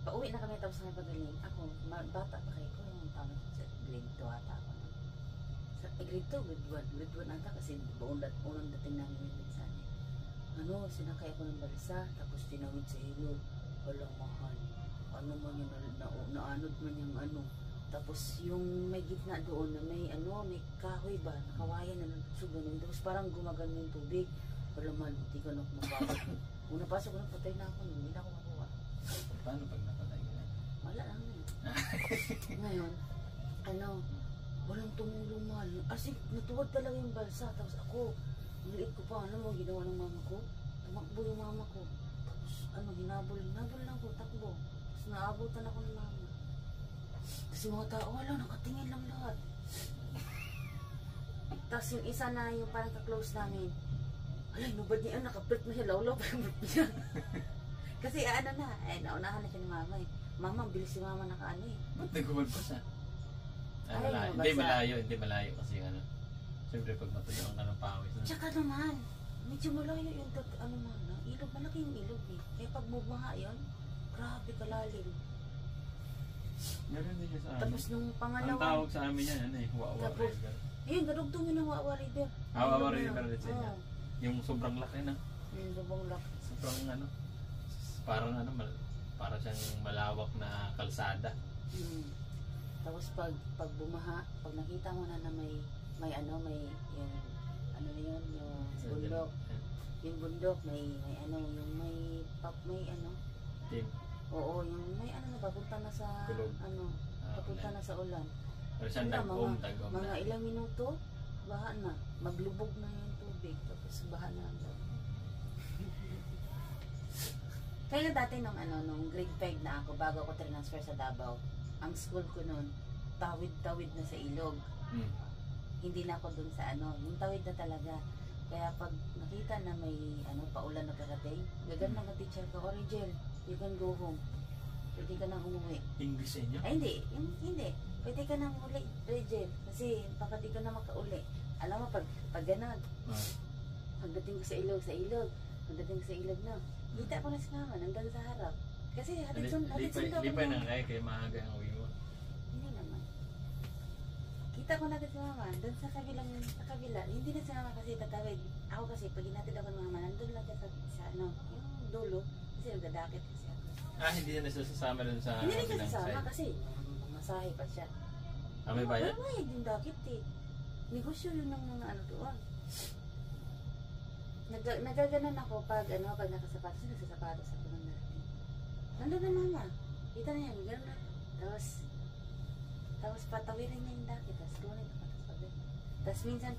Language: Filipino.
pauwi na kami tapos kami pagaling. Ako, bata pa kayo ko. Yung taon sa grade 2 ata ako. Sa grade 2, grade 1 ata kasi unang dating namin yung minsan. Ano, sinakay ako ng balsa, tapos tinawid sa ilog. Walang mahal. Ano man yun, naanod man yung ano. Tapos yung may gitna doon na may ano, may kahoy ba, nakawayan na nagsuganon. Tapos parang gumagano yung tubig. Walang mahal, hindi ko na kumababag. Una pasok ko na patay na ako, hindi na ako makuha. Paano pag napatay ka na? Wala lang yun. Ngayon, ano, walang tumulong mahal. As in, natuwad talaga yung balsa. Tapos ako, maliit ko pa, ano mo, ginawa ng mama ko. Tumakbo yung mama ko. Tapos, ano, hinabol lang ko, takbo. Tapos naabutan ako ng mama. Tapos yung mga tao, wala, nakatingin lang lahat. Tapos yung isa na yung parang ka-close namin, alay, nubad niya, naka-print na siya, lawlaw pa yung niya. Kasi ano na, naunahan na siya ni mama eh. Mama, bilis si mama naka-ano eh. Ba't nagubad pa siya? Ay, Hindi malayo kasi ano. Siyempre pag matulungan ka ng pawis. Tsaka naman, medyo malayo yung ano na, ilog, malaki yung ilog eh. Kaya pag bumaha yun, grabe kalalim. Meron din siya sa amin. Tapos nung pangalawa, ang tawag sa amin yan, ano eh, Wawa River. Ayun, gadugtong yun ang Wawa River. Wawa River din siya. Yung sobrang laki na. Yung sobrang laki. Sobrang ano, parang ano, para siyang malawak na kalsada. Tapos pag bumaha, pag nakita mo na may ano, may yung ano na yun, yung bundok. Yung bundok, may ano, yung may ano. Team. Oo, yung may ano na, papunta na sa Kulog. ano, papunta na sa ulan. Pero siyang tag-om na. Mga ilang minuto, baha na. Maglubog na yung tubig, tapos baha na. Kaya dati nung grade 5 na ako, bago ako transfer sa Davao, ang school ko noon, tawid-tawid na sa ilog. Hindi na ako dun sa ano, yung tawid na talaga. Kaya pag nakita na may ano, paulan na karating, gagan lang ang teacher ko, "Oh, Rigel, you can go home. Pwede ka nang umuwi." English sa inyo? Ay, hindi. Pwede ka nang uli, Rigel. Kasi baka di ka na makauli. Alam mo, pag ganun, pagdating ko sa ilog. Pagdating ko sa ilog na, kita ko na si mama, nandun sa harap. Kasi hatid sundo ako. Di pa nang kaya maaga ang uwi mo? Hindi naman. Kita ko na si mama, doon sa kabila. Hindi na si mama kasi tatawid. Ako kasi, pag hinatid ako ng mama, nandun lang sa ano, yung dulo. Kasi nagdadakit kasi ako. Hindi na sasama dun sa hindi na siya sasama kasi masahe pa siya. May bayad? May yung dakit eh. Negosyo yun ng mga ano doon. Nagaganan ako pag nakasapatos, nagsasapatos ako ng natin. Nandun na mama. Kita na yan, gano'n na. Tapos patawirin niya yung dakit. Tapos kunin ako. Tapos minsan